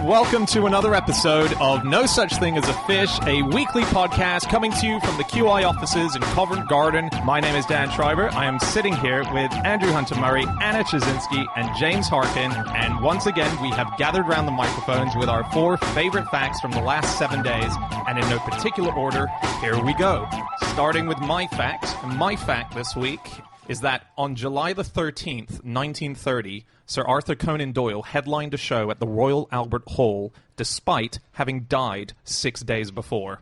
welcome to another episode of No Such Thing as a Fish, a weekly podcast coming to you from the QI offices in Covent Garden. My name is Dan Schreiber. I am sitting here with Andrew Hunter-Murray, Anna Chazinski, and James Harkin. And once again, we have gathered around the microphones with our 4 favorite facts from the last 7 days. And in no particular order, here we go. Starting with my fact. My fact this week is that on July the 13th, 1930, Sir Arthur Conan Doyle headlined a show at the Royal Albert Hall despite having died 6 days before.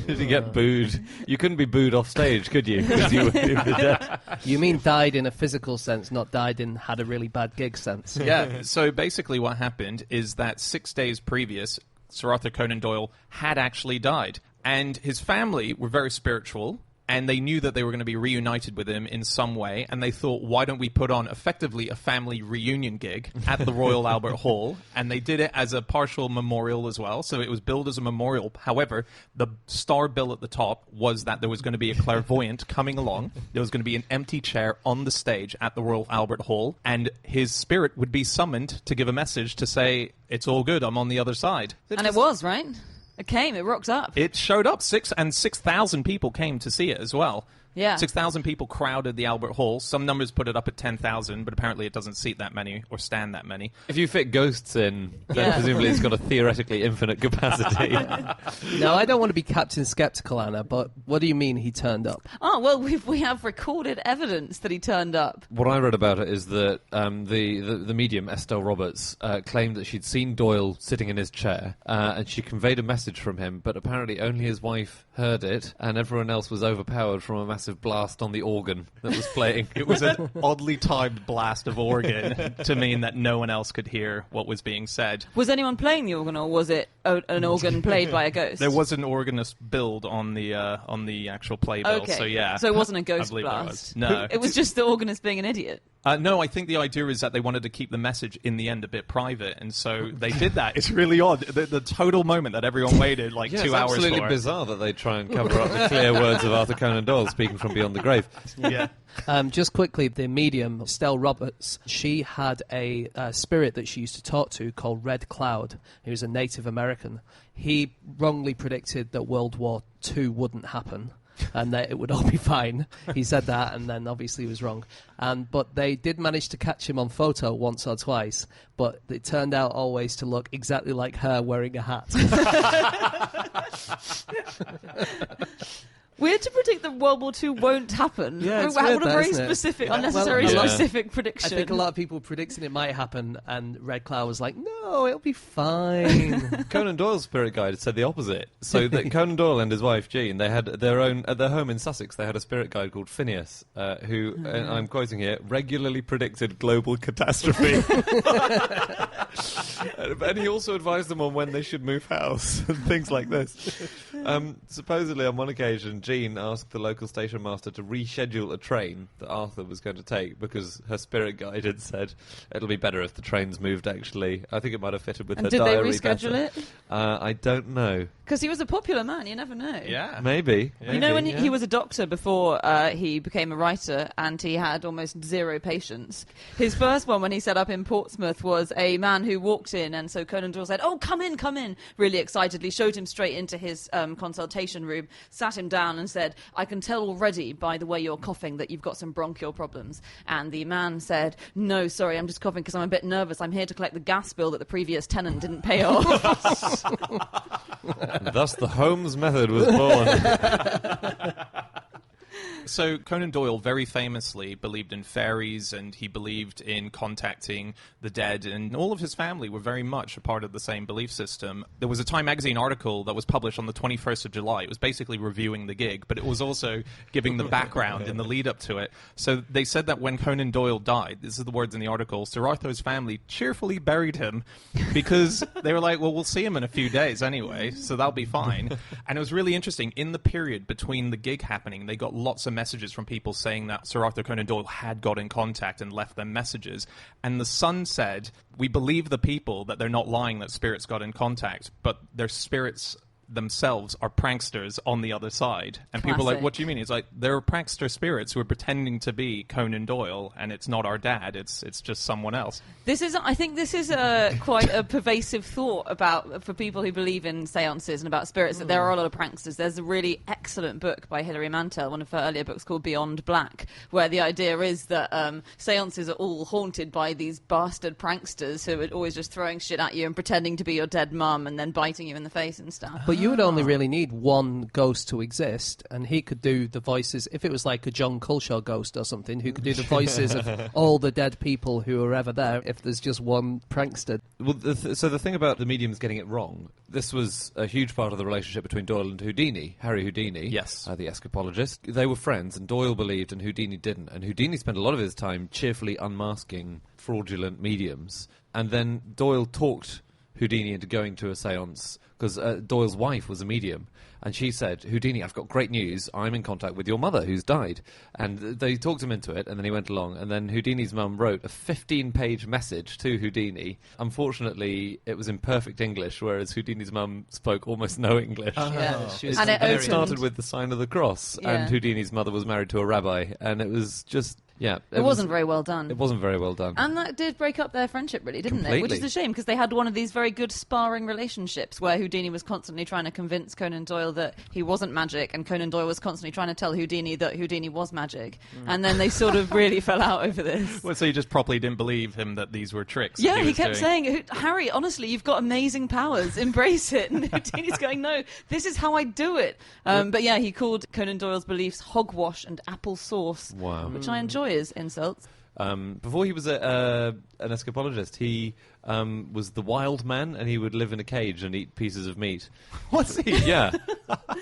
Did he get booed? You couldn't be booed off stage, could you? 'Cause you were dead. You mean died in a physical sense, not died in had a really bad gig sense. Yeah, so basically what happened is that 6 days previous, Sir Arthur Conan Doyle had actually died. And his family were very spiritual, and they knew that they were going to be reunited with him in some way, and they thought, why don't we put on effectively a family reunion gig at the Royal Albert Hall? And they did it as a partial memorial as well, so it was billed as a memorial. However, the star bill at the top was that there was going to be a clairvoyant coming along. There was going to be an empty chair on the stage at the Royal Albert Hall, and his spirit would be summoned to give a message to say, it's all good, I'm on the other side. And it was, right? It came, it rocked up. It showed up, 6,000 people came to see it as well. Yeah. 6,000 people crowded the Albert Hall. Some numbers put it up at 10,000, but apparently it doesn't seat that many or stand that many. If you fit ghosts in, then presumably it's got a theoretically infinite capacity. No, I don't want to be Captain Skeptical, Anna, but what do you mean he turned up? Oh, well, we have recorded evidence that he turned up. What I read about it is that the medium, Estelle Roberts, claimed that she'd seen Doyle sitting in his chair, and she conveyed a message from him, but apparently only his wife heard it, and everyone else was overpowered from a massive blast on the organ that was playing. It was an oddly timed blast of organ to mean that no one else could hear what was being said. Was anyone playing the organ, or was it an organ played by a ghost? There was an organist build on the actual playbill, okay. So yeah. So it wasn't a ghost I believe blast? No. It was just the organist being an idiot? No, I think the idea is that they wanted to keep the message in the end a bit private, and so they did that. It's really odd. The total moment that everyone waited 2 hours for. It's absolutely bizarre that they try and cover up the clear words of Arthur Conan Doyle speaking from beyond the grave. Yeah. Just quickly, the medium, Estelle Roberts, she had a spirit that she used to talk to called Red Cloud. He was a Native American. He wrongly predicted that World War II wouldn't happen and that it would all be fine. He said that, and then obviously he was wrong. But they did manage to catch him on photo once or twice, but it turned out always to look exactly like her wearing a hat. Weird to predict that World War II won't happen. Yeah, it's what weird, a very isn't it? specific, Well, unnecessary yeah. specific prediction. I think a lot of people predicting it might happen, and Red Cloud was like, no, it'll be fine. Conan Doyle's spirit guide said the opposite. So that Conan Doyle and his wife Jean, they had their own at their home in Sussex. They had a spirit guide called Phineas, who, and I'm quoting here, regularly predicted global catastrophe. And he also advised them on when they should move house and things like this. Supposedly, on one occasion, Jean asked the local station master to reschedule a train that Arthur was going to take because her spirit guide had said it'll be better if the train's moved. Actually, I think it might have fitted with And her did they diary reschedule better. it? I don't know. Because he was a popular man, you never know. Yeah. Maybe. You know, when Maybe, he was a doctor before he became a writer, and he had almost 0 patients. His first one, when he set up in Portsmouth, was a man who walked in, and so Conan Doyle said, "Oh, come in," really excitedly, showed him straight into his consultation room, sat him down and said, "I can tell already by the way you're coughing that you've got some bronchial problems." And the man said, "No, sorry, I'm just coughing because I'm a bit nervous. I'm here to collect the gas bill that the previous tenant didn't pay off." Thus, the Holmes method was born. So Conan Doyle very famously believed in fairies, and he believed in contacting the dead, and all of his family were very much a part of the same belief system. There was a Time magazine article that was published on the 21st of July. It was basically reviewing the gig, but it was also giving the background in the lead up to it. So they said that when Conan Doyle died, this is the words in the article, Sir Arthur's family cheerfully buried him because they were like, well, we'll see him in a few days anyway, so that'll be fine. And it was really interesting. In the period between the gig happening, they got lots of messages from people saying that Sir Arthur Conan Doyle had got in contact and left them messages. And the Sun said, we believe the people that they're not lying that spirits got in contact, but their spirits themselves are pranksters on the other side. And people are like, Classic. what do you mean? It's like, there are prankster spirits who are pretending to be Conan Doyle, and it's not our dad, it's just someone else. I think this is quite a pervasive thought for people who believe in seances and about spirits, that there are a lot of pranksters. There's a really excellent book by Hilary Mantel, one of her earlier books called Beyond Black, where the idea is that seances are all haunted by these bastard pranksters who are always just throwing shit at you and pretending to be your dead mum and then biting you in the face and stuff. But you would only really need one ghost to exist, and he could do the voices. If it was like a John Culshaw ghost or something, who could do the voices of all the dead people who were ever there, if there's just one prankster. Well, so the thing about the mediums getting it wrong, this was a huge part of the relationship between Doyle and Houdini, Harry Houdini, Yes. The escapologist. They were friends, and Doyle believed and Houdini didn't. And Houdini spent a lot of his time cheerfully unmasking fraudulent mediums. And then Doyle talked Houdini into going to a seance, because Doyle's wife was a medium. And she said, Houdini, I've got great news. I'm in contact with your mother, who's died. And they talked him into it, and then he went along. And then Houdini's mum wrote a 15-page message to Houdini. Unfortunately, it was in perfect English, whereas Houdini's mum spoke almost no English. Yeah, she was And it very- It started with the sign of the cross, Yeah. and Houdini's mother was married to a rabbi. And it was just, yeah. It wasn't very well done. It wasn't very well done. And that did break up their friendship, really, didn't it? Which is Completely. a shame, because they had one of these very good sparring relationships where Houdini was constantly trying to convince Conan Doyle that he wasn't magic, and Conan Doyle was constantly trying to tell Houdini that Houdini was magic. And then they sort of really fell out over this. Well, so you just properly didn't believe him that these were tricks. Yeah, he was kept doing. saying, Harry, honestly, you've got amazing powers. Embrace it. And Houdini's going, no, this is how I do it. But yeah, he called Conan Doyle's beliefs hogwash and apple sauce, Wow. which I enjoy as insults. Before he was an escapologist, he was the wild man, and he would live in a cage and eat pieces of meat. What's he? Yeah,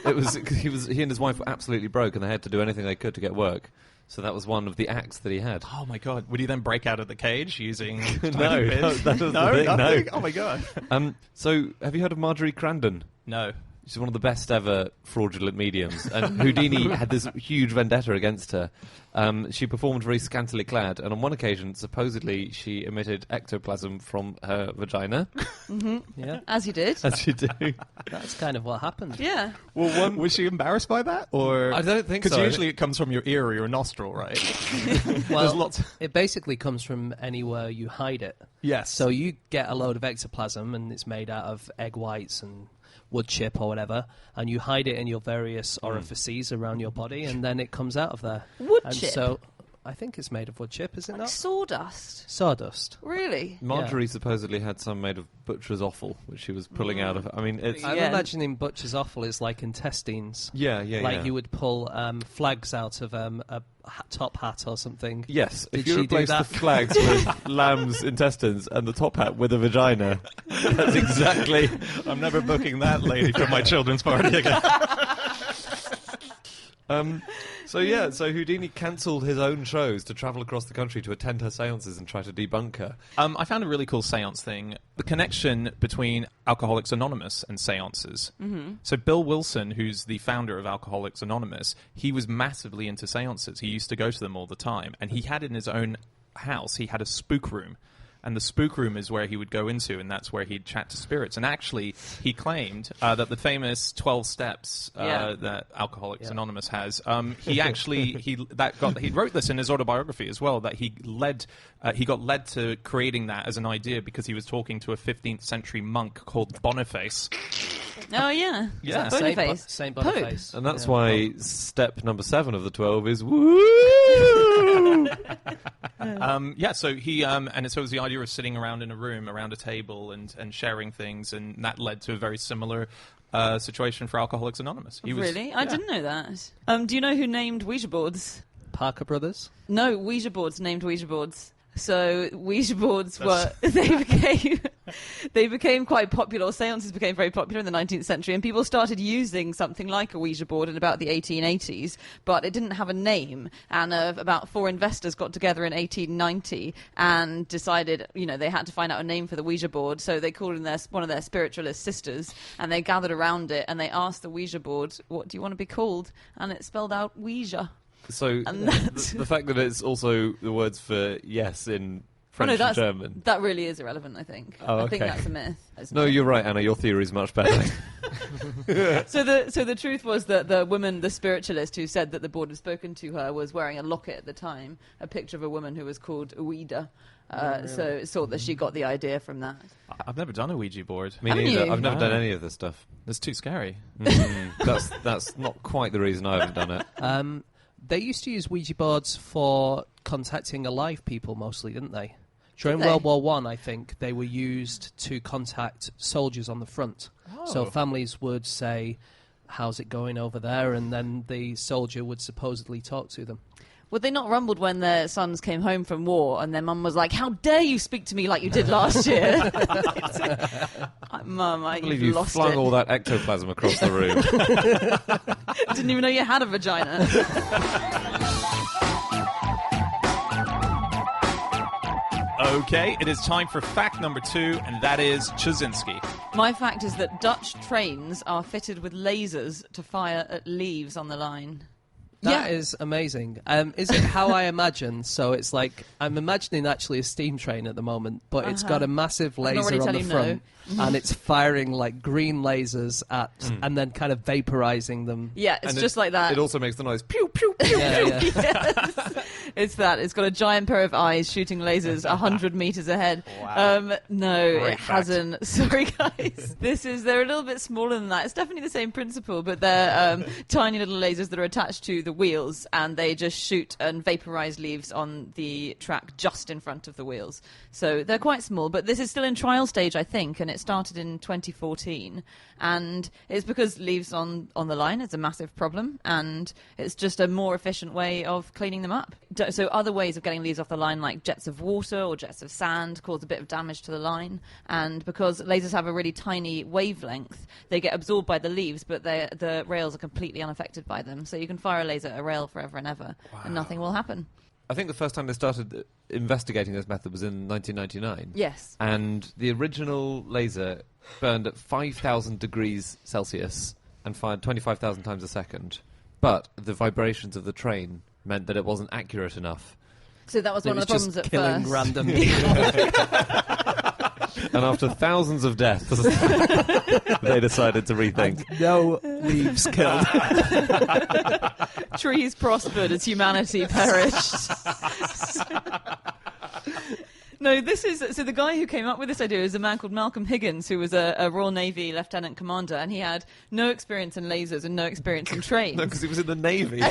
he and his wife were absolutely broke, and they had to do anything they could to get work. So that was one of the acts that he had. Oh my god! Would he then break out of the cage using? No, 20 bits? that was the thing, no. nothing? Oh my god! So have you heard of Marjorie Crandon? No. She's one of the best ever fraudulent mediums, and Houdini had this huge vendetta against her. She performed very scantily clad, and on one occasion, supposedly, she emitted ectoplasm from her vagina, Yeah, As you did. as you do. that's kind of what happened. Yeah. Well, was she embarrassed by that, or I don't think because so. usually it comes from your ear or your nostril, right? There's Well, lots. it basically comes from anywhere you hide it. Yes. So you get a load of ectoplasm, and it's made out of egg whites and wood chip or whatever, and you hide it in your various orifices around your body, and then it comes out of there. Wood And chip? so I think it's made of wood chip, is it Like not? sawdust. Sawdust. Really? Marjorie supposedly had some made of butcher's offal, which she was pulling out of. I mean, it's I'm Yeah. imagining butcher's offal is like intestines. yeah. Like you would pull flags out of a top hat or something. Yes, if Did you she do replace the that? flags with lamb's intestines and the top hat with a vagina, that's exactly. I'm never booking that lady for my children's party again. So Houdini cancelled his own shows to travel across the country to attend her seances and try to debunk her. I found a really cool seance thing. The connection between Alcoholics Anonymous and seances. Mm-hmm. So Bill Wilson, who's the founder of Alcoholics Anonymous, he was massively into seances. He used to go to them all the time. And he had in his own house, he had a spook room. And the spook room is where he would go into, and that's where he'd chat to spirits. And actually, he claimed that the famous 12 steps that Alcoholics Anonymous has, he actually he wrote this in his autobiography as well, that he got led to creating that as an idea because he was talking to a 15th century monk called Boniface. Oh, yeah. Yeah. Is that Boniface? Saint Pope. Boniface. And that's Yeah. why step number 7 of the 12 is woo! So he and so it was the idea of sitting around in a room, around a table, and sharing things, and that led to a very similar situation for Alcoholics Anonymous. He was, Really? I didn't know that. Do you know who named Ouija boards? Parker Brothers. No, Ouija boards named Ouija boards. So Ouija boards were That's- they became quite popular. Seances became very popular in the 19th century, and people started using something like a Ouija board in about the 1880s. But it didn't have a name, and about 4 investors got together in 1890 and decided, they had to find out a name for the Ouija board. So they called in one of their spiritualist sisters, and they gathered around it and they asked the Ouija board, "What do you want to be called?" And it spelled out Ouija. So And that's- the fact that it's also the words for yes in French and German. That really is irrelevant, I think. Oh, I think okay. that's a myth. isn't No, it? you're right, Anna. Your theory is much better. So the truth was that the woman, the spiritualist who said that the board had spoken to her, was wearing a locket at the time, a picture of a woman who was called Ouida. So it's thought that she got the idea from that. I've never done a Ouija board. Me Haven't neither. you? I've never done any of this stuff. It's too scary. That's not quite the reason I haven't done it. They used to use Ouija boards for contacting alive people mostly, didn't they? During Did they? World War One, I think they were used to contact soldiers on the front. So families would say, "How's it going over there?" and then the soldier would supposedly talk to them. Were they not rumbled when their sons came home from war and their mum was like, "How dare you speak to me like you did last year?" Mum, I believe you've you lost flung it. all that ectoplasm across the room. Didn't even know you had a vagina. Okay, it is time for fact number 2, and that is Chazinski. My fact is that Dutch trains are fitted with lasers to fire at leaves on the line. That is amazing. Is it how I imagine? So it's like, I'm imagining actually a steam train at the moment, but it's got a massive already laser on tell the you front, and it's firing like green lasers at, and then kind of vaporizing them. Yeah, it's And just like that. It also makes the noise pew pew pew. Yeah. Yes. It's that. It's got a giant pair of eyes shooting lasers 100 meters ahead. Wow. No, Great it fact. hasn't. Sorry, guys. They're a little bit smaller than that. It's definitely the same principle, but they're tiny little lasers that are attached to the wheels, and they just shoot and vaporize leaves on the track just in front of the wheels. So they're quite small, but this is still in trial stage, I think, and it started in 2014. And it's because leaves on the line is a massive problem, and it's just a more efficient way of cleaning them up. So other ways of getting leaves off the line, like jets of water or jets of sand, cause a bit of damage to the line. And because lasers have a really tiny wavelength, they get absorbed by the leaves, but the rails are completely unaffected by them. So you can fire a laser at a rail forever and ever, and nothing will happen. I think the first time they started investigating this method was in 1999. Yes. And the original laser burned at 5,000 degrees Celsius and fired 25,000 times a second. But the vibrations of the train meant that it wasn't accurate enough. So that was It one was of the problems just at killing first. random people. And after thousands of deaths, they decided to rethink. No leaves killed. Trees prospered as humanity perished. No, this is... So the guy who came up with this idea is a man called Malcolm Higgins, who was a Royal Navy lieutenant commander, and he had no experience in lasers and no experience in trains. No, because he was in the Navy.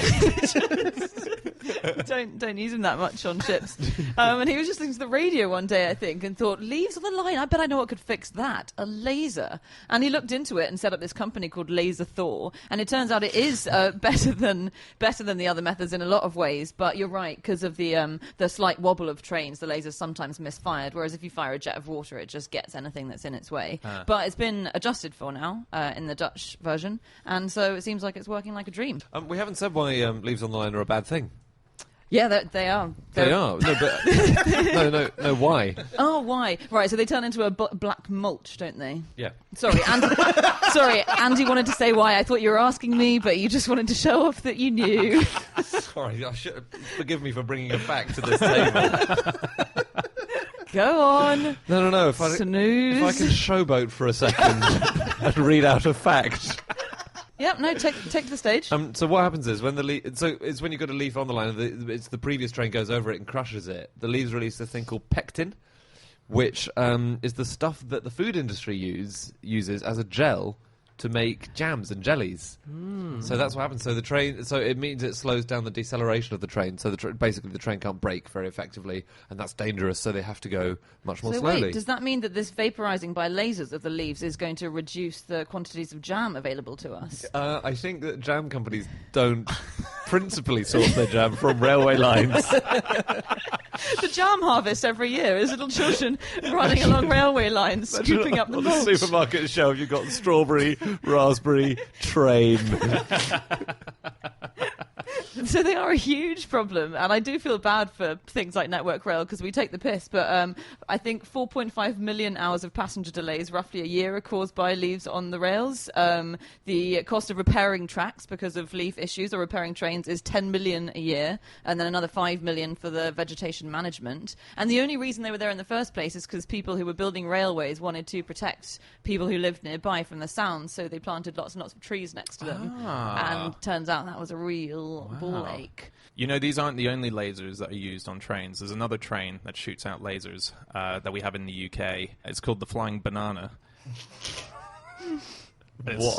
Don't use him that much on ships. And he was just listening to the radio one day, I think, and thought, leaves on the line, I bet I know what could fix that. A laser. And he looked into it and set up this company called Laser Thor. And it turns out it is better than the other methods in a lot of ways. But you're right, because of the slight wobble of trains, the laser's sometimes misfired. Whereas if you fire a jet of water, it just gets anything that's in its way. But it's been adjusted for now in the Dutch version. And so it seems like it's working like a dream. We haven't said why leaves on the line are a bad thing. Yeah, they are. They are. No, but no. Why? Oh, why? Right, so they turn into a black mulch, don't they? Yeah. Sorry, Andy wanted to say why. I thought you were asking me, but you just wanted to show off that you knew. Sorry, forgive me for bringing a fact to this table. Go on. No. Snooze. If I can showboat for a second and read out a fact. Yep, no, take the stage. So what happens is when it's when you got a leaf on the line, it's the previous train goes over it and crushes it. The leaves release this thing called pectin, which is the stuff that the food industry uses as a gel to make jams and jellies. So that's what happens. So it means it slows down the deceleration of the train. So basically the train can't brake very effectively, and that's dangerous. So they have to go much more slowly. Wait, does that mean that this vaporizing by lasers of the leaves is going to reduce the quantities of jam available to us? I think that jam companies don't principally source their jam from railway lines. The jam harvest every year is little children running along railway lines, scooping up the On the mulch. supermarket shelf, you've got strawberry, raspberry, train. So they are a huge problem, and I do feel bad for things like Network Rail because we take the piss, but I think 4.5 million hours of passenger delays roughly a year are caused by leaves on the rails. The cost of repairing tracks because of leaf issues or repairing trains is 10 million a year, and then another 5 million for the vegetation management. And the only reason they were there in the first place is because people who were building railways wanted to protect people who lived nearby from the sound, so they planted lots and lots of trees next to them. And turns out that was a real ball ache. You know, these aren't the only lasers that are used on trains. There's another train that shoots out lasers that we have in the UK. It's called the Flying Banana. Is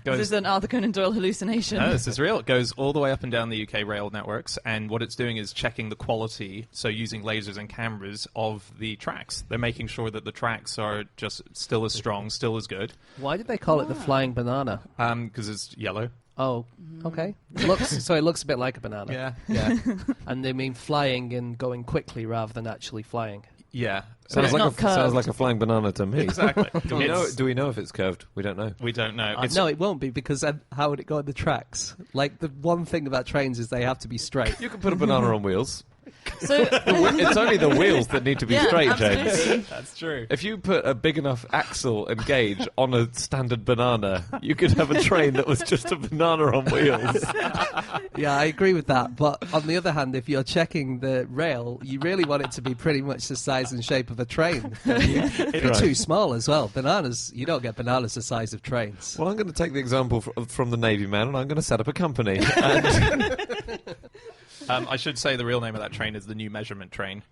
this an Arthur Conan Doyle hallucination? No, this is real. It goes all the way up and down the UK rail networks, and what it's doing is checking the quality, so using lasers and cameras, of the tracks. They're making sure that the tracks are just still as strong, still as good. Why did they call it the Flying Banana? Because it's yellow. Oh, okay. So it looks a bit like a banana. Yeah. And they mean flying and going quickly rather than actually flying. Yeah. Sounds not curved. like a flying banana to me. Exactly. Do we know if it's curved? We don't know. We don't know. No, it won't be, because then how would it go on the tracks? Like, the one thing about trains is they have to be straight. You can put a banana on wheels. So It's only the wheels that need to be Yeah, straight, absolutely. James. That's true. If you put a big enough axle and gauge on a standard banana, you could have a train that was just a banana on wheels. Yeah, I agree with that. But on the other hand, if you're checking the rail, you really want it to be pretty much the size and shape of a train. It'd be Right. too small as well. Bananas, you don't get bananas the size of trains. Well, I'm going to take the example from the Navy man, and I'm going to set up a company. And I should say the real name of that train is the New Measurement Train.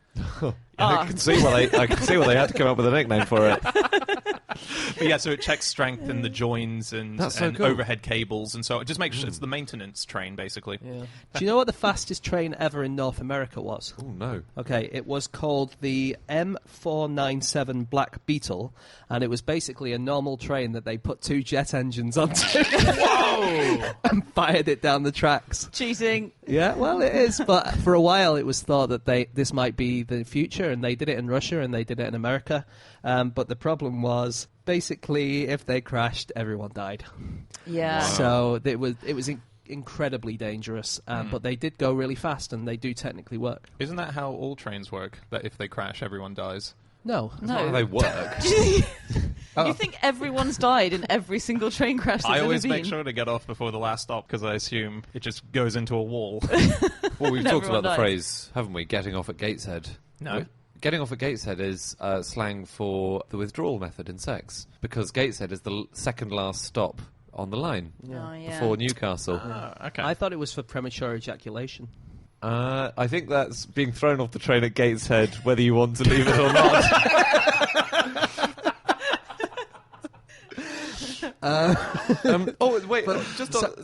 I can see why they had to come up with a nickname for it. But yeah, so it checks strength in the joins and That's so cool. overhead cables, and so it just makes sure it's the maintenance train, basically. Yeah. Do you know what the fastest train ever in North America was? Oh, no. Okay, it was called the M497 Black Beetle, and it was basically a normal train that they put 2 jet engines onto. Whoa! And fired it down the tracks. cheating. Yeah, well, it is, but for a while it was thought that this might be the future, and they did it in Russia and they did it in America. But the problem was, basically, if they crashed, everyone died. Yeah. Wow. So it was incredibly dangerous, but they did go really fast, and they do technically work. Isn't that how all trains work? That if they crash, everyone dies? No. That's not how they work. You think everyone's died in every single train crash that's I ever always been? make sure to get off before the last stop, because I assume it just goes into a wall. Well, we've And talked about everyone the dies. phrase, haven't we? Getting off at Gateshead. No. Getting off at Gateshead is slang for the withdrawal method in sex, because Gateshead is the second last stop on the line Oh, yeah. before Newcastle. Okay. I thought it was for premature ejaculation. I think that's being thrown off the train at Gateshead, whether you want to leave it or not.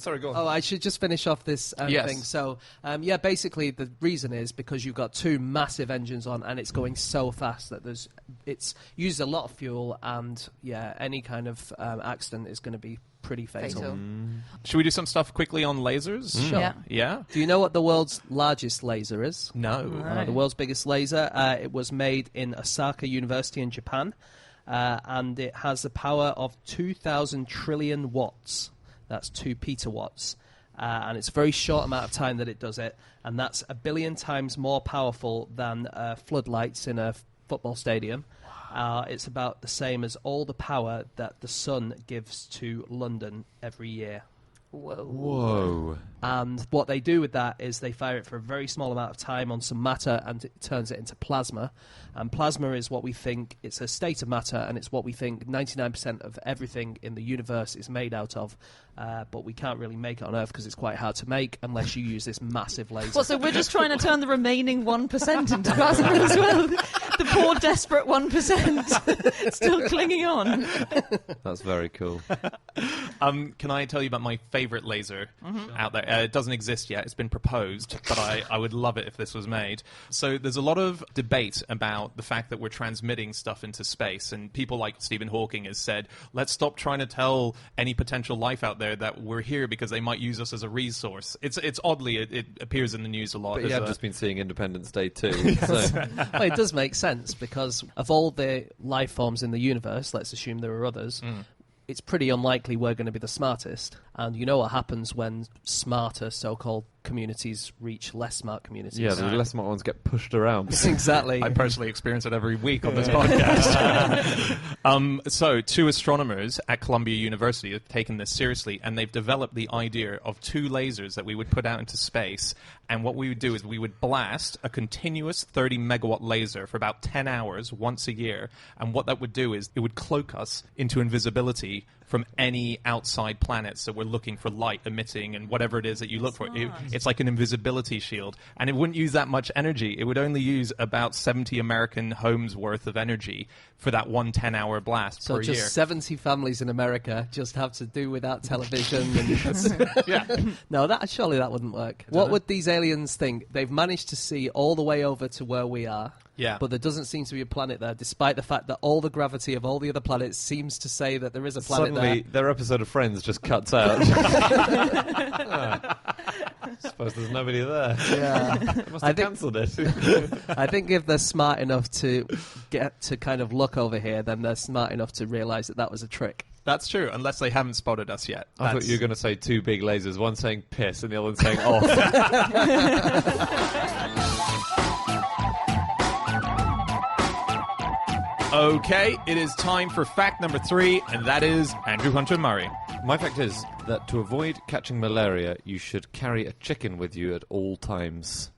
Sorry, go on. Oh, I should just finish off this Yes. thing. So, basically the reason is because you've got 2 massive engines on, and it's going so fast that it's used a lot of fuel, and any kind of accident is going to be pretty fatal. Fatal. Should we do some stuff quickly on lasers? Sure. Yeah. Yeah? Do you know what the world's largest laser is? No. Right. The world's biggest laser. It was made in Osaka University in Japan, and it has the power of 2,000 trillion watts. That's 2 petawatts. And it's a very short amount of time that it does it, and that's 1 billion times more powerful than floodlights in a football stadium. It's about the same as all the power that the sun gives to London every year. Whoa. And what they do with that is they fire it for a very small amount of time on some matter, and it turns it into plasma. And plasma is what we think, it's a state of matter, and it's what we think 99% of everything in the universe is made out of. But we can't really make it on Earth because it's quite hard to make unless you use this massive laser. What, so we're just trying to turn the remaining 1% into plasma as well? The poor, desperate 1% still clinging on. That's very cool. Can I tell you about my favourite laser out there? It doesn't exist yet. It's been proposed, but I would love it if this was made. So there's a lot of debate about the fact that we're transmitting stuff into space, and people like Stephen Hawking has said, let's stop trying to tell any potential life out there that we're here because they might use us as a resource. It's oddly, it appears in the news a lot. But you as have a- just been seeing Independence Day too. So. Well, it does make sense because of all the life forms in the universe, let's assume there are others, it's pretty unlikely we're going to be the smartest. And you know what happens when smarter so-called communities reach less smart communities? Yeah, the less smart ones get pushed around. Exactly. I personally experience it every week on this podcast. So, two astronomers at Columbia University have taken this seriously, and they've developed the idea of two lasers that we would put out into space. And what we would do is we would blast a continuous 30-megawatt laser for about 10 hours once a year. And what that would do is it would cloak us into invisibility from any outside planets that we're looking for light emitting and whatever it is that you look for. It's like an invisibility shield. And it wouldn't use that much energy. It would only use about 70 American homes worth of energy for that 1 10-hour blast per So year. just 70 families in America just have to do without television. And Yeah. no, surely that wouldn't work. What would these aliens think? They've managed to see all the way over to where we are. Yeah. But there doesn't seem to be a planet there, despite the fact that all the gravity of all the other planets seems to say that there is a planet Suddenly, there. their episode of Friends just cuts out. Suppose there's nobody there. Yeah. They must have cancelled it. I think if they're smart enough to get to kind of look over here, then they're smart enough to realise that that was a trick. That's true, unless they haven't spotted us yet. I thought you were going to say two big lasers, one saying piss and the other one saying off. Okay, it is time for fact number 3, and that is Andrew Hunter Murray. My fact is that to avoid catching malaria, you should carry a chicken with you at all times.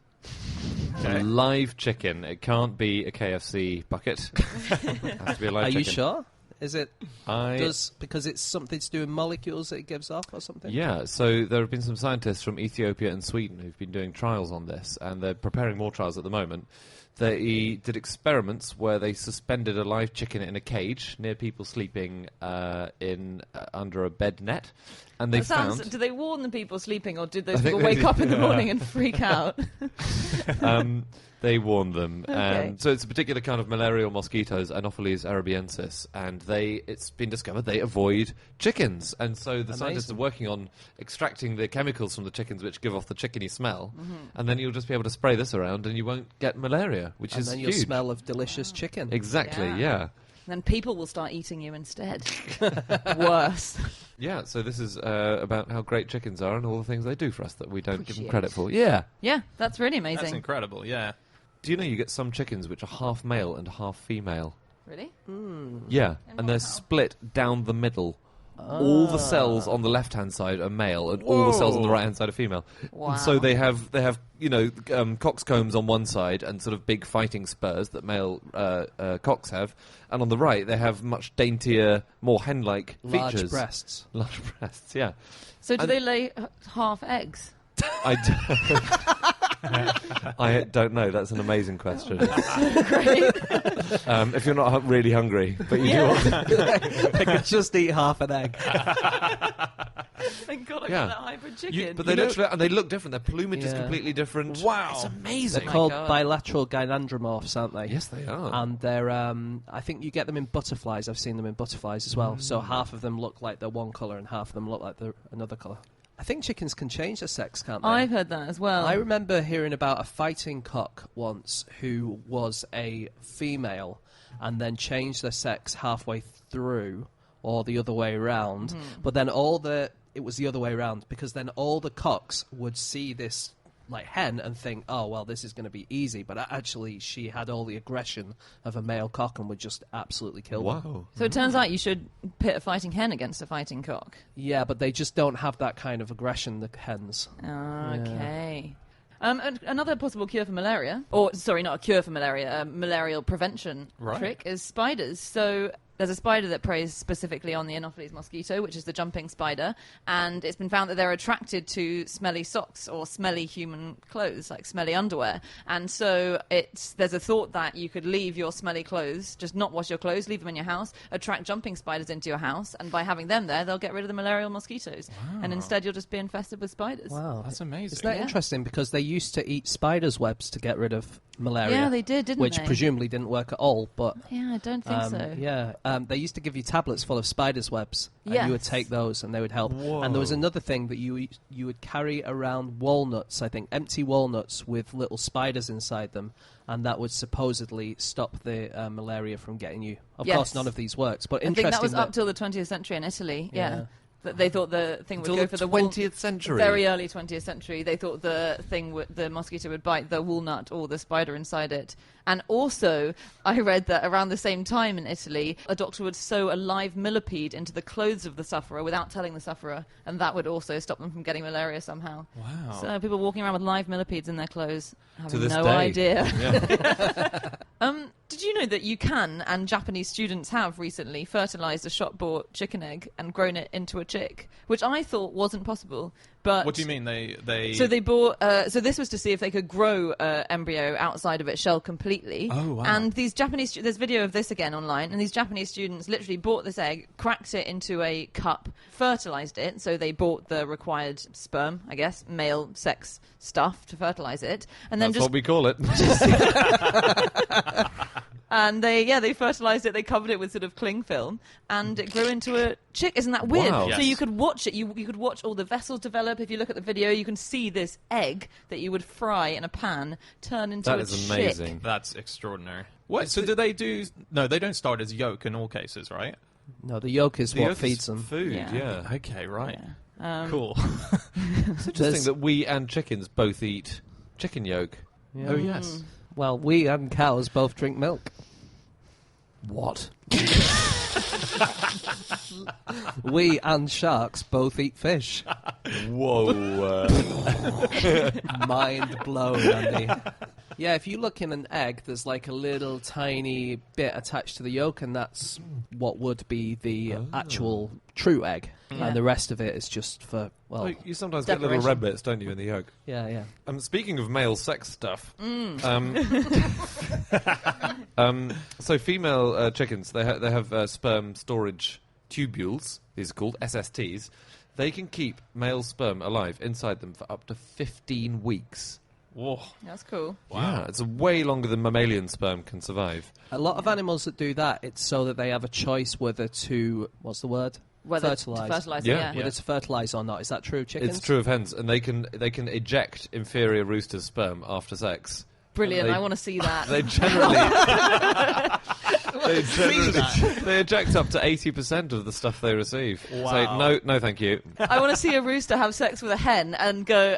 Okay. A live chicken. It can't be a KFC bucket. It has to be a live Are chicken. you sure? Is it because it's something to do with molecules that it gives off or something? Yeah, so there have been some scientists from Ethiopia and Sweden who've been doing trials on this, and they're preparing more trials at the moment. They did experiments where they suspended a live chicken in a cage near people sleeping under a bed net, and they found... Do they warn the people sleeping, or did those people wake up in the morning and freak out? They warned them. Okay. So it's a particular kind of malarial mosquitoes, Anopheles arabiensis, and it's been discovered they avoid chickens. And so the scientists are working on extracting the chemicals from the chickens which give off the chickeny smell, and then you'll just be able to spray this around and you won't get malaria, which is huge. And then huge. you'll smell of delicious chicken. Exactly, yeah. Then people will start eating you instead. Worse. Yeah, so this is about how great chickens are and all the things they do for us that we don't give them Appreciate. credit for. Yeah. Yeah, that's really amazing. That's incredible, yeah. Do you know you get some chickens which are half male and half female? Really? Yeah, And and they're how? split down the middle. All the cells on the left-hand side are male, and all the cells on the right-hand side are female. Wow. And so they have coxcombs on one side and sort of big fighting spurs that male cocks have, and on the right they have much daintier, more hen-like Large features. breasts. Large breasts, yeah. So do And- they lay half eggs? I don't know. That's an amazing question. Great. If you're not really hungry, but you do want They could just eat half an egg. Thank God I Yeah. got that hybrid chicken. but they they look different. Their plumage is Yeah. completely different. Wow. It's amazing. They're called God. bilateral gynandromorphs, aren't they? Yes, they are. And they're, I think you get them in butterflies. I've seen them in butterflies as well. So half of them look like they're one colour and half of them look like they're another colour. I think chickens can change their sex, can't they? I've heard that as well. I remember hearing about a fighting cock once who was a female and then changed their sex halfway through, or the other way around. But then it was the other way around, because then all the cocks would see this like hen and think, oh, well, this is going to be easy. But actually, she had all the aggression of a male cock and would just absolutely kill them. Wow. So it turns out you should pit a fighting hen against a fighting cock. Yeah, but they just don't have that kind of aggression, the hens. Okay. Another possible cure for malaria, or sorry, not a cure for malaria, a malarial prevention trick is spiders. So there's a spider that preys specifically on the Anopheles mosquito, which is the jumping spider, and it's been found that they're attracted to smelly socks or smelly human clothes, like smelly underwear. And so there's a thought that you could leave your smelly clothes, just not wash your clothes, leave them in your house, attract jumping spiders into your house, and by having them there, they'll get rid of the malarial mosquitoes. Wow. And instead you'll just be infested with spiders. Wow. That's amazing. Isn't that Yeah. interesting? Because they used to eat spiders' webs to get rid of malaria. Yeah, they did, didn't which they? presumably didn't work at all. But Yeah, I don't think so. yeah, they used to give you tablets full of spiders' webs, and you would Yes. take those, and they would help. Whoa. And there was another thing that you would carry around walnuts, I think, empty walnuts with little spiders inside them, and that would supposedly stop the malaria from getting you. Of Yes. course, none of these works, but I think interesting. that was up till the 20th century in Italy. Yeah. That they thought the thing would Until go for the the 20th century. Very early 20th century. They thought the the mosquito would bite the walnut or the spider inside it. And also, I read that around the same time in Italy, a doctor would sew a live millipede into the clothes of the sufferer without telling the sufferer, and that would also stop them from getting malaria somehow. Wow. So people walking around with live millipedes in their clothes, having this no day. idea. Yeah. Did you know that you can, and Japanese students have recently, fertilised a shop-bought chicken egg and grown it into a chick, which I thought wasn't possible. But What do you mean they? So they bought. So this was to see if they could grow embryo outside of its shell completely. Oh, wow. And these Japanese. There's video of this again online, and these Japanese students literally bought this egg, cracked it into a cup, fertilised it. So they bought the required sperm, I guess, male sex stuff to fertilise it, and then That's what we call it. And they fertilised it. They covered it with sort of cling film, and it grew into a chick. Isn't that weird? Wow. So Yes. you could watch it. You could watch all the vessels develop. If you look at the video, you can see this egg that you would fry in a pan turn into That a is chick. amazing. That's extraordinary. What? So do they do? No, they don't start as yolk in all cases, right? No, the yolk is The what yolk is feeds them. Food, Yeah. yeah. Okay, right. Yeah. Cool. It's interesting that we and chickens both eat chicken yolk. Yeah. Oh yes. Well, we and cows both drink milk. What? We and sharks both eat fish. Whoa. Mind blown, Andy. Yeah, if you look in an egg, there's like a little tiny bit attached to the yolk, and that's what would be the actual true egg. Yeah. And the rest of it is just for, well, Well, you sometimes get little Decoration. red bits, don't you, in the yolk? yeah. Speaking of male sex stuff, so female chickens, they have sperm storage tubules. These are called SSTs. They can keep male sperm alive inside them for up to 15 weeks. Whoa. That's cool. Yeah, it's way longer than mammalian sperm can survive. A lot of animals that do that, it's so that they have a choice whether to, what's the word? Whether Fertilise. to fertilise Yeah. it, yeah. Whether to fertilise or not. Is that true, chickens? It's true of hens, and they can eject inferior roosters' sperm after sex. Brilliant. They- I want to see that. They generally they eject up to 80% of the stuff they receive. Wow. Say no, thank you. I want to see a rooster have sex with a hen and go,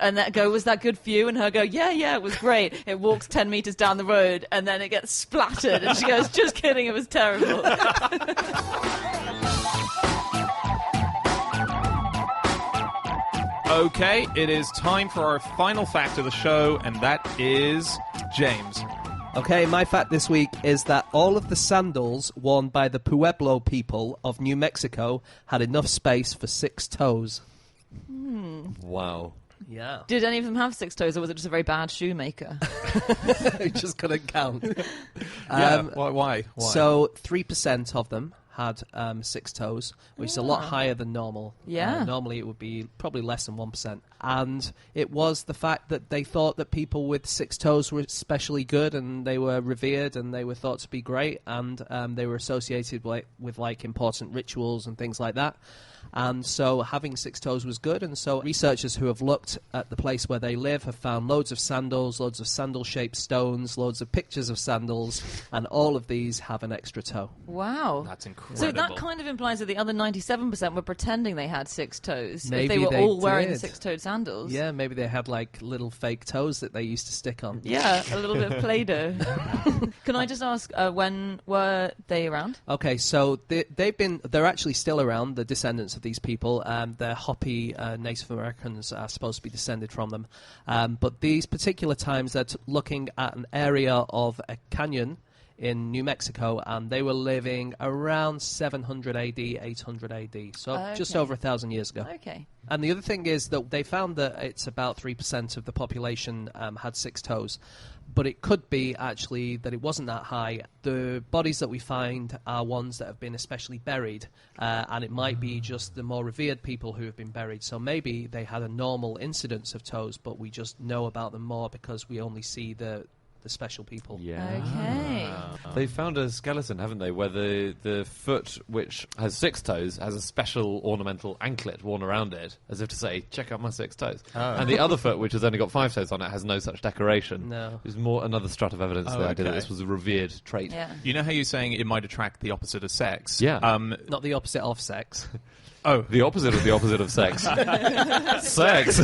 was that good for you? And her go, yeah, it was great. It walks 10 metres down the road and then it gets splattered and she goes, just kidding, it was terrible. Okay, it is time for our final fact of the show, and that is James. Okay, my fact this week is that all of the sandals worn by the Pueblo people of New Mexico had enough space for 6 toes. Wow. Yeah. Did any of them have 6 toes or was it just a very bad shoemaker? It just couldn't count. Why? So 3% of them had 6 toes, which is a lot higher than normal. Yeah. Normally it would be probably less than 1%. And it was the fact that they thought that people with 6 toes were especially good, and they were revered, and they were thought to be great, and they were associated with important rituals and things like that. And so having 6 toes was good, and so researchers who have looked at the place where they live have found loads of sandals, loads of sandal-shaped stones, loads of pictures of sandals, and all of these have an extra toe. Wow. That's incredible. So that kind of implies that the other 97% were pretending they had 6 toes. Maybe if they were they all wearing did. 6-toed sandals. Yeah, maybe they had like little fake toes that they used to stick on. Yeah, a little bit of Play-Doh. Can I just ask, when were they around? Okay, so they're actually still around, the descendants of these people. They're Hopi Native Americans are supposed to be descended from them. But these particular times, they're looking at an area of a canyon in New Mexico, and they were living around 700 AD, 800 AD, so just over 1,000 years ago. Okay. And the other thing is that they found that it's about 3% of the population had 6 toes. But it could be, actually, that it wasn't that high. The bodies that we find are ones that have been especially buried, and it might be just the more revered people who have been buried. So maybe they had a normal incidence of toes, but we just know about them more because we only see the special people. Yeah. Okay. They found a skeleton, haven't they, where the foot, which has 6 toes, has a special ornamental anklet worn around it, as if to say, check out my 6 toes. And the other foot, which has only got 5 toes on it, has no such decoration. No. There's more another strut of evidence to the idea that okay. this was a revered trait. Yeah. You know how you're saying it might attract the opposite of sex? Yeah. Not the opposite of sex. Oh. The opposite of sex. Sex.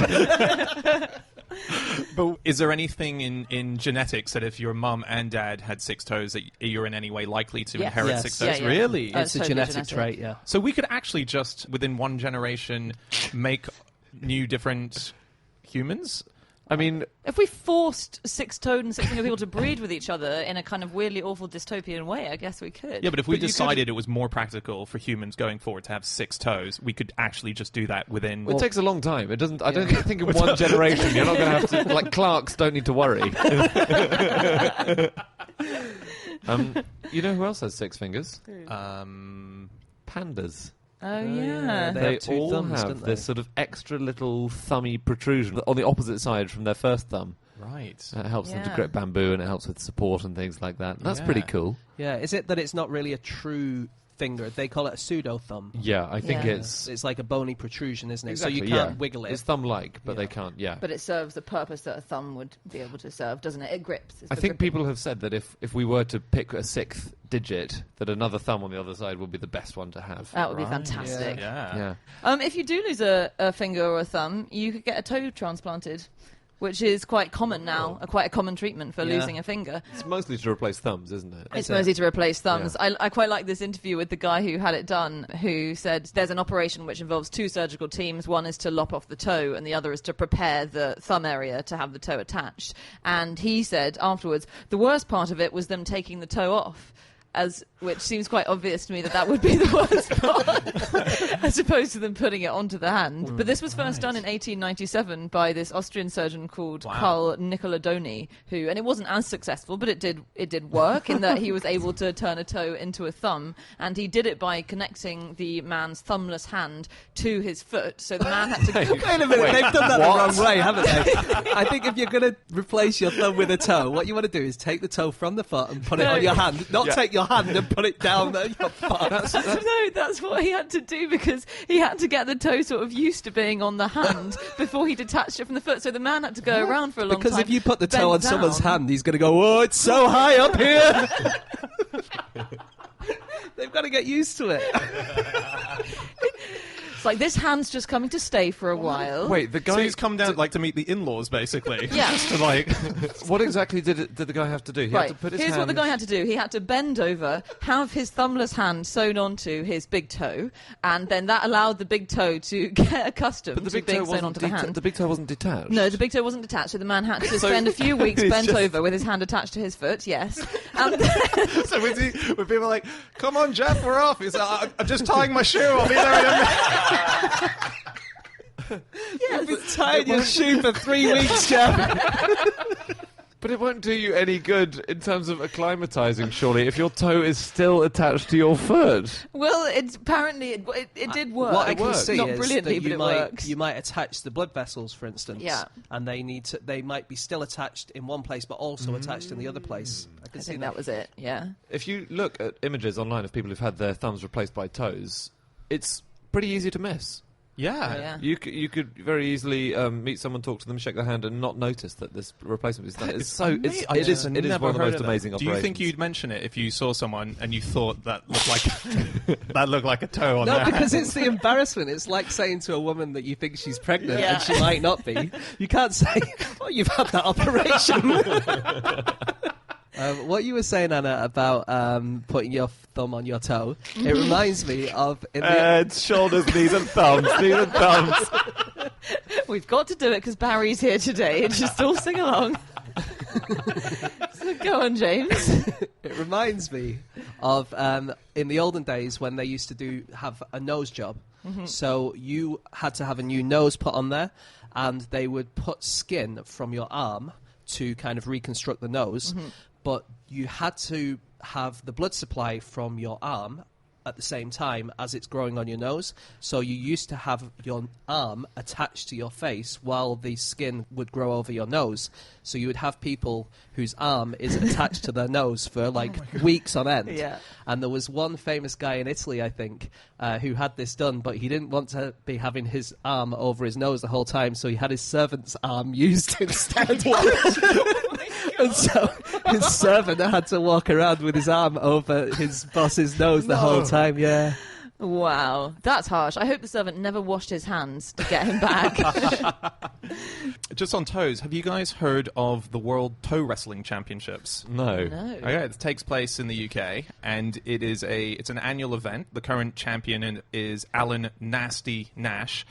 But is there anything in genetics that if your mum and dad had 6 toes that you're in any way likely to Yes. inherit Yes. 6 toes? Yeah. Really? It's a totally genetic genetic. trait, yeah. So we could actually just, within one generation, make new different humans? I mean, If we forced 6-toed and 6-fingered people to breed with each other in a kind of weirdly awful dystopian way, I guess we could. Yeah, but if we But you decided it was more practical for humans going forward to have 6 toes, we could actually just do that within... it takes a long time. It doesn't. I don't think in one generation you're not going to have to. Like Clarks don't need to worry. You know who else has 6 fingers? Pandas. Oh, yeah. They They have 2 all thumbs, have don't this they? sort of extra little thummy protrusion on the opposite side from their first thumb. Right. It helps them to Yeah. grip bamboo and it helps with support and things like that. That's Yeah. pretty cool. Yeah, is it that it's not really a true finger? They call it a pseudo thumb. Yeah, I think Yeah. it's like a bony protrusion, isn't it? exactly, so you can't yeah. wiggle it. It's thumb-like, but Yeah. they can't. Yeah. But it serves the purpose that a thumb would be able to serve, doesn't it? It grips. It's I for think gripping. people have said that if we were to pick a 6th digit, that another thumb on the other side would be the best one to have. That would be Right. fantastic. Yeah. Yeah. If you do lose a finger or a thumb, you could get a toe transplanted, which is quite common now, quite a common treatment for Yeah. losing a finger. It's mostly to replace thumbs, isn't it? It's it? mostly to replace thumbs. Yeah. I quite like this interview with the guy who had it done, who said there's an operation which involves 2 surgical teams. One is to lop off the toe, and the other is to prepare the thumb area to have the toe attached. And he said afterwards, the worst part of it was them taking the toe off. Which seems quite obvious to me that would be the worst part, as opposed to them putting it onto the hand. But this was first done in 1897 by this Austrian surgeon called Wow. Carl Nicoladoni, and it wasn't as successful, but it did work in that he was able to turn a toe into a thumb, and he did it by connecting the man's thumbless hand to his foot. So the man had to. Wait a minute, Wait, they've done that what? the wrong way, haven't they? I think if you're going to replace your thumb with a toe, what you want to do is take the toe from the foot and put it No. on your hand, not Yeah. take your hand and put it down your butt. No, that's what he had to do because he had to get the toe sort of used to being on the hand before he detached it from the foot. So the man had to go around for a long Because time. if you put the bent toe on someone's down. hand, he's going to go, oh, it's so high up here. They've got to get used to it. It's like this hand's just coming to stay for a while. Wait, the guy. So he's come down like to meet the in-laws, basically. Yeah. Just to like... What exactly did the guy have to do? He Right. had to put his Here's hand. what the guy had to do. He had to bend over, have his thumbless hand sewn onto his big toe, and then that allowed the big toe to get accustomed But the to big being toe sewn wasn't onto the hand. The big toe wasn't detached. No, the big toe wasn't detached, so the man had to spend a few weeks He's bent just- over with his hand attached to his foot, yes. And So when people are like, come on, Jeff, we're off. He's like, I'm just tying my shoe. I'll be there in a minute. You've been tying your shoe for 3 weeks, Jeff. But it won't do you any good in terms of acclimatizing, surely, if your toe is still attached to your foot. well, apparently it did work. What I can works. see Not is brilliantly, that but you it might works. you might attach the blood vessels, for instance, Yeah. and they might be still attached in one place, but also attached in the other place. I can I see think that was it, yeah. If you look at images online of people who've had their thumbs replaced by toes, it's pretty easy to miss. Yeah. You could very easily meet someone, talk to them, shake their hand, and not notice that this replacement is done. It is one of the most amazing Do you think operations. you'd mention it if you saw someone and you thought that looked like that looked like a toe on No, their because hand? it's the embarrassment. It's like saying to a woman that you think she's pregnant Yeah. and she might not be. You can't say, "Oh, you've had that operation." What you were saying, Anna, about putting your thumb on your toe, it reminds me of in the, Heads, shoulders, knees and thumbs, knees and thumbs. We've got to do it because Barry's here today. Just all sing along. So go on, James. It reminds me of in the olden days when they used to have a nose job. So you had to have a new nose put on there, and they would put skin from your arm to kind of reconstruct the nose. But you had to have the blood supply from your arm at the same time as it's growing on your nose. So you used to have your arm attached to your face while the skin would grow over your nose. So you would have people whose arm is attached to their nose for like weeks on end. Yeah. And there was one famous guy in Italy, I think, who had this done, but he didn't want to be having his arm over his nose the whole time, so he had his servant's arm used instead. And so his servant had to walk around with his arm over his boss's nose the whole time, yeah. Wow, that's harsh. I hope the servant never washed his hands to get him back. Just on toes, have you guys heard of the World Toe Wrestling Championships? No. No. Okay, it takes place in the UK, and it's an annual event. The current champion is Alan Nasty Nash.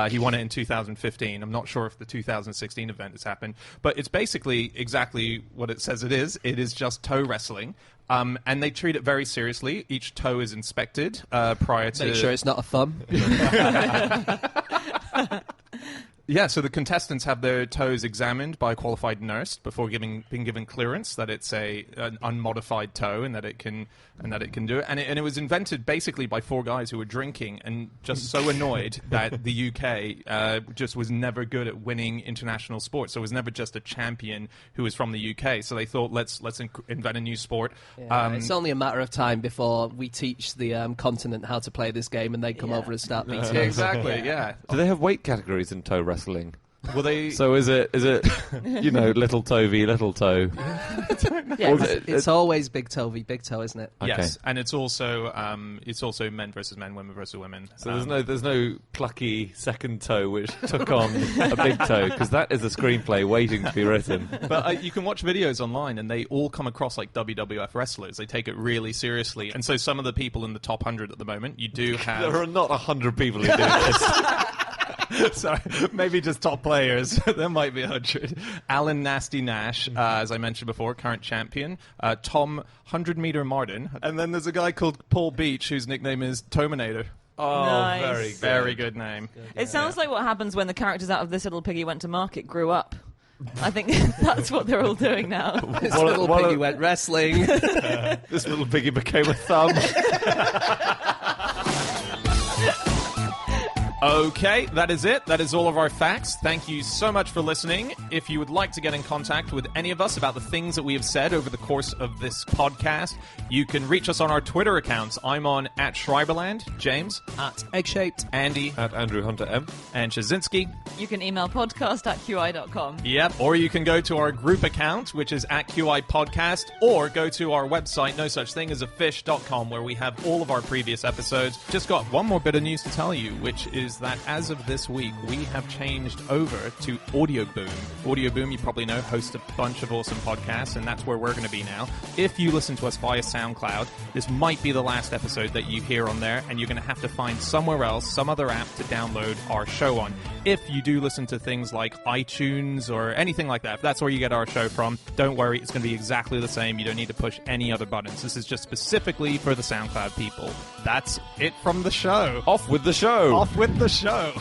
He won it in 2015. I'm not sure if the 2016 event has happened, but it's basically exactly what it says it is. It is just toe wrestling. And they treat it very seriously. Each toe is inspected prior to... Make sure it's not a thumb. Yeah, so the contestants have their toes examined by a qualified nurse before being given clearance that it's an unmodified toe and that it can do it. And it was invented basically by 4 guys who were drinking and just so annoyed that the UK just was never good at winning international sports. So it was never just a champion who was from the UK. So they thought, let's invent a new sport. Yeah, it's only a matter of time before we teach the continent how to play this game, and they come over and start beating. Exactly, yeah. Do they have weight categories in toe wrestling? Well, So is it little toe v little toe? Yeah. It's always big toe v big toe, isn't it? Yes, and it's also men versus men, women versus women. So there's no plucky second toe which took on a big toe, because that is a screenplay waiting to be written. But you can watch videos online, and they all come across like WWF wrestlers. They take it really seriously, and so some of the people in the top 100 at the moment, you do have. There are not 100 people who do this. Sorry, maybe just top players. There might be 100. Alan Nasty Nash, as I mentioned before, current champion. Tom 100-meter Martin. And then there's a guy called Paul Beach, whose nickname is Tominator. Oh, Nice. Very good name. It sounds like what happens when the characters out of This Little Piggy Went to Market grew up. I think that's what they're all doing now. This little piggy went wrestling. This little piggy became a thumb. Okay, that is it. That is all of our facts. Thank you so much for listening. If you would like to get in contact with any of us about the things that we have said over the course of this podcast, you can reach us on our Twitter accounts. I'm on @Schreiberland, James At Egg-Shaped. Andy At Andrew Hunter M. and Shazinski. You can email podcast@qi.com. Yep, or you can go to our group account, which is @QI Podcast, or go to our website, nosuchthingAsafish.com, where we have all of our previous episodes. Just got one more bit of news to tell you, which is that as of this week, we have changed over to Audio Boom. Audio Boom, you probably know, hosts a bunch of awesome podcasts, and that's where we're going to be now. If you listen to us via SoundCloud, this might be the last episode that you hear on there, and you're going to have to find somewhere else, some other app to download our show on. If you do listen to things like iTunes or anything like that, if that's where you get our show from, don't worry, it's going to be exactly the same. You don't need to push any other buttons. This is just specifically for the SoundCloud people. That's it from the show. Off with the show! Off with the show.